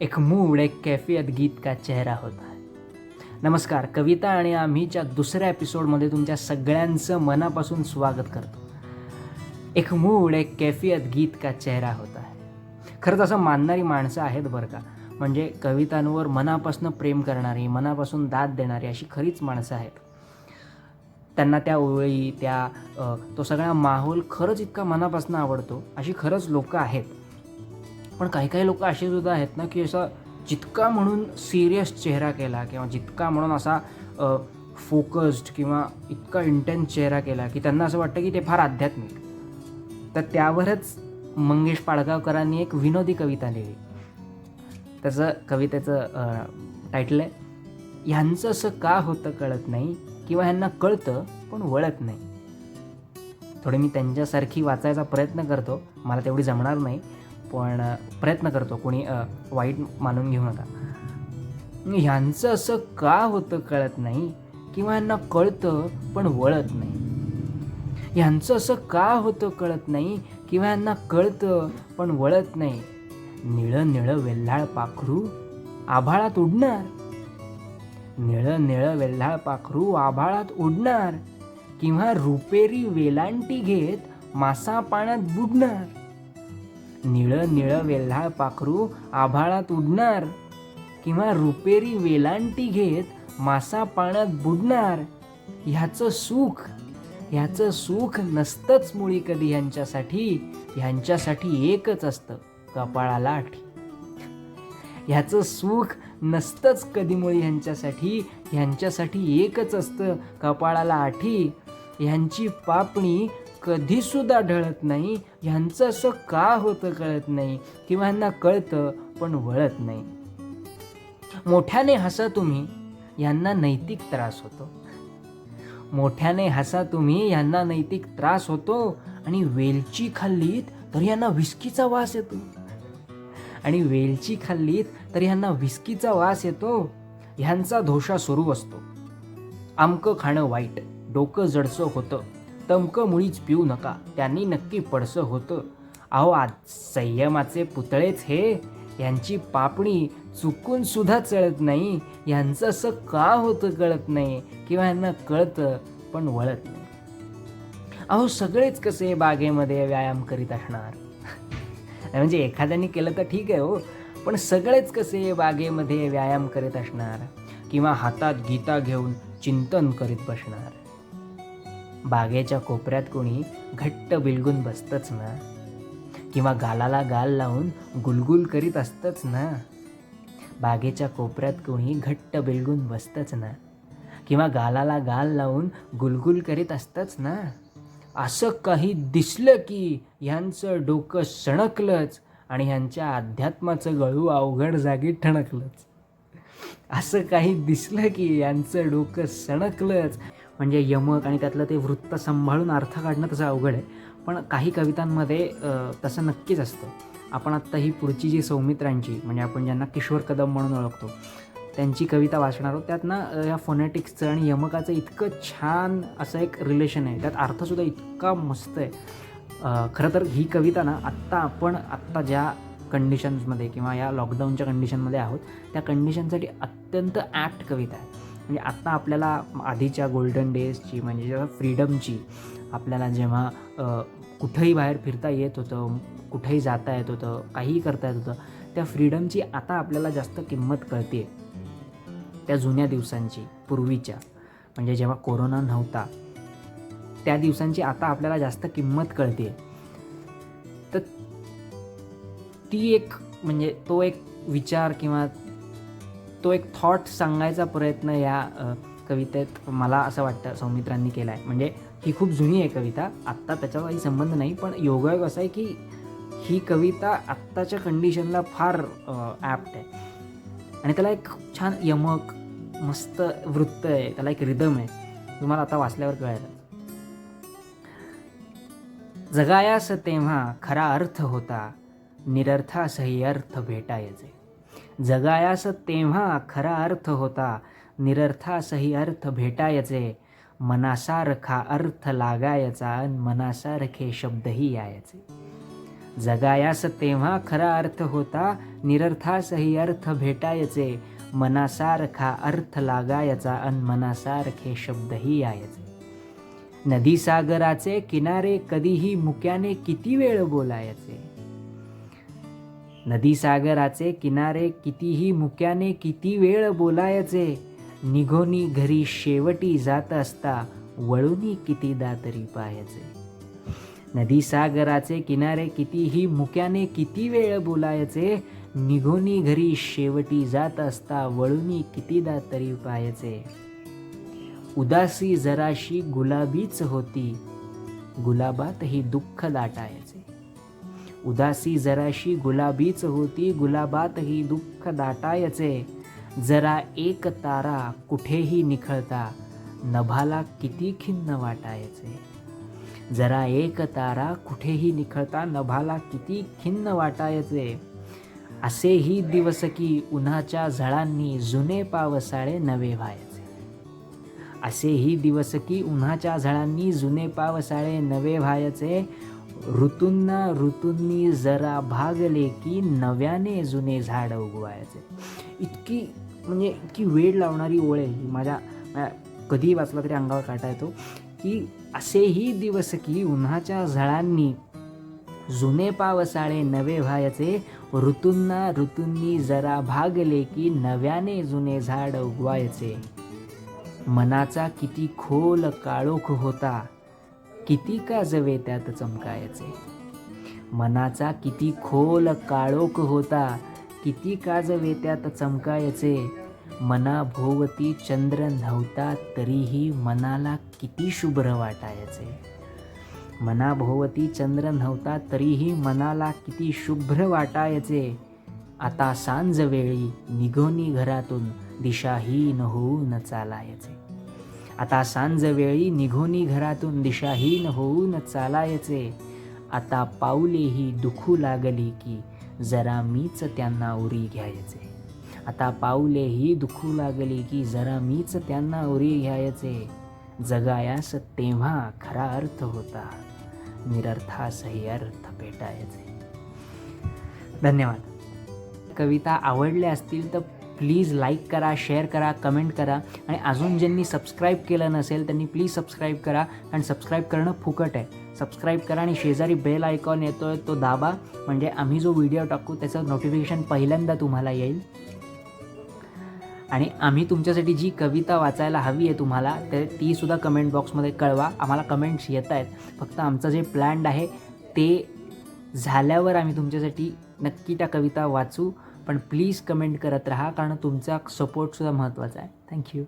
एक मूड एक कैफियत गीत का चेहरा होता है. नमस्कार, कविता आणि आम्हीच्या दुसऱ्या एपिसोडमध्ये तुमच्या सगळ्यांचं मनापासून स्वागत करतो. एक मूड एक कैफियत गीत का चेहरा होता है. खरंच असं मानणारी माणसं आहेत बरं का. म्हणजे कवितांवर मनापासून प्रेम करणारी, मनापासून दाद देणारी अशी खरीच माणसं आहेत. त्यांना त्या ओळी, तो सगळा माहोल खरंच इतका मनापासून आवडतो, अशी खरंच लोकं आहेत. पण काही काही लोकं असे सुद्धा आहेत ना, की असा जितका म्हणून सिरियस चेहरा केला किंवा जितका म्हणून असा फोकस्ड किंवा इतका इंटेन्स चेहरा केला, की त्यांना असं वाटतं की ते फार आध्यात्मिक. तर त्यावरच मंगेश पाडगावकरांनी एक विनोदी कविता लिहिली. कवितेचं टायटल आहे, ह्यांचं असं का होतं कळत नाही किंवा ह्यांना कळतं पण वळत नाही. थोडी मी त्यांच्यासारखी वाचायचा प्रयत्न करतो, मला तेवढी जमणार नाही पण प्रयत्न करतो, कोणी वाईट मानून घेऊ नका. ह्यांचं असं का होतं कळत नाही किंवा ह्यांना कळतं पण वळत नाही. ह्यांचं असं का होतं कळत नाही किंवा ह्यांना कळतं पण वळत नाही. निळं निळं वेल्हाळ पाखरू आभाळात उडणार. निळं निळं वेल्हाळ पाखरू आभाळात उडणार किंवा रुपेरी वेलांटी घेत मासा पाण्यात बुडणार. निळं निळं वेल्हाळ पाखरू आभाळात उडणार किंवा रुपेरी वेलांटी घेत मासा पाण्यात बुडणार. ह्याचं सुख नसतंच मुळी कधी ह्यांच्यासाठी एकच असतं, कपाळाला आठी. ह्याचं सुख नसतंच कधी मुळी ह्यांच्यासाठी एकच असतं, कपाळाला आठी. ह्यांची पापणी कधीसुद्धा ढळत नाही. ह्यांचं असं का होतं कळत नाही किंवा ह्यांना कळतं पण वळत नाही. मोठ्याने हसा तुम्ही, ह्यांना नैतिक त्रास होतो. मोठ्याने हसा तुम्ही, ह्यांना नैतिक त्रास होतो. आणि वेलची खाल्लीत तर ह्यांना विस्कीचा वास येतो. ह्यांचा धोशा सुरू असतो. आमकं खाणं वाईट, डोकं जडसं होतं. तमकं मुळीच पिऊ नका, त्यांनी नक्की पडसं होतं. अहो आज संयमाचे पुतळेच हे, यांची पापणी चुकून सुद्धा चळत नाही. यांचं असं का होतं कळत नाही किंवा यांना कळतं पण वळत नाही. अहो सगळेच कसे बागेमध्ये व्यायाम करीत असणार. म्हणजे एखाद्याने केलं तर ठीक आहे हो, पण सगळेच कसे बागेमध्ये व्यायाम करीत असणार किंवा हातात गीता घेऊन चिंतन करीत बसणार. बागेच्या कोपऱ्यात कोणी घट्ट बिलगून बसतंच ना, किंवा गालाला गाल लावून गुलगुल करीत असतंच ना. बागेच्या कोपऱ्यात कोणी घट्ट बिलगून बसतंच ना, किंवा गालाला गाल लावून गुलगुल करीत असतंच ना. असं काही दिसलं की ह्यांचं डोकं सणकलंच आणि ह्यांच्या अध्यात्माचं गळू अवघड जागी ठणकलंच. असं काही दिसलं की यांचं डोकं सणकलंच. म्हणजे यमक आणि त्यातलं ते वृत्त सांभाळून अर्थ काढणं तसं अवघड आहे, पण काही कवितांमध्ये तसं नक्कीच असतं. आपण आत्ता ही पुढची जी सौमित्रांची, म्हणजे आपण ज्यांना किशोर कदम म्हणून ओळखतो, त्यांची कविता वाचणार आहोत. त्यात ना या फोनेटिक्सचं आणि यमकाचं इतकं छान असं एक रिलेशन आहे, त्यात अर्थसुद्धा इतका मस्त आहे. खरं तर ही कविता ना आत्ता ज्या कंडिशन्समध्ये किंवा या लॉकडाऊनच्या कंडिशनमध्ये आहोत, त्या कंडिशनसाठी अत्यंत ॲप्ट कविता आहे. म्हणजे आत्ता आपल्याला आधीच्या गोल्डन डेजची, म्हणजे जेव्हा फ्रीडमची, आपल्याला जेव्हा कुठंही बाहेर फिरता येत होतं, कुठेही जाता येत होतं, काहीही करता येत होतं, त्या फ्रीडमची आता आपल्याला जास्त किंमत कळते. त्या जुन्या दिवसांची, पूर्वीच्या, म्हणजे जेव्हा कोरोना नव्हता त्या दिवसांची आता आपल्याला जास्त किंमत कळते. तर ती एक, म्हणजे तो एक विचार किंवा तो एक थॉट सांगायचा प्रयत्न या कवितेत मला असं वाटतं सौमित्रांनी केला आहे. म्हणजे ही खूप जुनी आहे कविता, आत्ता त्याचा काही संबंध नाही, पण योगायोग असा आहे की ही कविता आत्ताच्या कंडिशनला फार ॲप्ट आहे. आणि त्याला एक छान यमक, मस्त वृत्त आहे, त्याला एक रिदम आहे. तुम्हाला आता वाचल्यावर कळेल. जगायास तेव्हा खरा अर्थ होता, निरर्थासही अर्थ भेटायचे. जगायास तेव्हा खरा अर्थ होता, निरर्थासही अर्थ भेटायचे. मनासारखा अर्थ लागायचा, मनासारखे शब्दही यायचे. जगायास तेव्हा खरा अर्थ होता, निरर्थासही अर्थ भेटायचे, मनासारखा अर्थ लागायचा अन मनासारखे शब्दही यायचे. नदी सागराचे किनारे कधीही मुक्याने किती वेळ बोलायचे. नदी सागराचे किनारे कितीही मुक्याने किती वेळ बोलायचे. निघोनी घरी शेवटी जात असता वळूनी कितीदा तरी पाहायचे. नदी सागराचे किनारे कितीही मुक्याने किती वेळ बोलायचे. निघोनी घरी शेवटी जात असता वळूनी कितीदा तरी पाहायचे. उदासी जराशी गुलाबीच होती, गुलाबातही दुःख दाटायचे. उदासी जराशी गुलाबीच होती, गुलाबातही दुःख दाटायचे. जरा एक तारा कुठेही निखळता नभाला किती खिन्न वाटायचे. जरा एक तारा कुठेही निखळता नभाला किती खिन्न वाटायचे. असेही दिवस की उन्हाच्या झळांनी जुने पावसाळे नवे व्हायचे. असेही दिवस की उन्हाच्या झळांनी जुने पावसाळे नवे व्हायचे. ऋतूंना ऋतूंनी जरा भागले की नव्याने जुने झाड उगवायचे. इतकी वेळ लावणारी ओळ आहे ही. माझ्या कधी वाचला तरी अंगावर काटा येतो की असेही दिवस की उन्हाच्या झळांनी जुने पावसाळे नवे व्हायचे. ऋतूंना ऋतूंनी जरा भागले की नव्याने जुने झाड उगवायचे. मनाचा किती खोल काळोख होता, किती काजवे त्यात चमकायचे. मनाचा किती खोल काळोख होता, किती काजवे त्यात चमकायचे. मनाभोवती चंद्र नव्हता तरीही मनाला किती शुभ्र वाटायचे. मनाभोवती चंद्र नव्हता तरीही मनाला किती शुभ्र वाटायचे. आता सांजवेळी निघोनी घरातून दिशाहीन होऊन चालायचे. आता सांजवेळी निघोनी घरातून दिशाहीन होऊन चालायचे. आता पाऊलेही दुखू लागली की जरा मीच त्यांना उरी घ्यायचे. आता पाऊलेही दुखू लागली की जरा मीच त्यांना उरी घ्यायचे. जगायास तेव्हा खरा अर्थ होता, निरर्थासही अर्थ भेटायचे. धन्यवाद. कविता आवडल्या असतील तर प्लीज लाईक करा, शेअर करा, कमेंट करा आणि अजून ज्यांनी सबस्क्राईब केलं नसेल त्यांनी प्लीज सबस्क्राईब करा. आणि सबस्क्राईब करणं फुकट आहे. सबस्क्राईब करा आणि शेजारी बेल आयकॉन येतो आहे तो दाबा, म्हणजे आम्ही जो व्हिडिओ टाकू त्याचं नोटिफिकेशन पहिल्यांदा तुम्हाला येईल. आणि आम्ही तुमच्यासाठी जी कविता वाचायला हवी आहे तुम्हाला तर ती सुद्धा कमेंट बॉक्समध्ये कळवा. आम्हाला कमेंट्स येत आहेत, फक्त आमचं जे प्लॅन्ड आहे ते झाल्यावर आम्ही तुमच्यासाठी नक्की त्या कविता वाचू. पण प्लीज कमेंट करत राहा, कारण तुमचा सपोर्टसुद्धा महत्त्वाचा आहे. थँक्यू.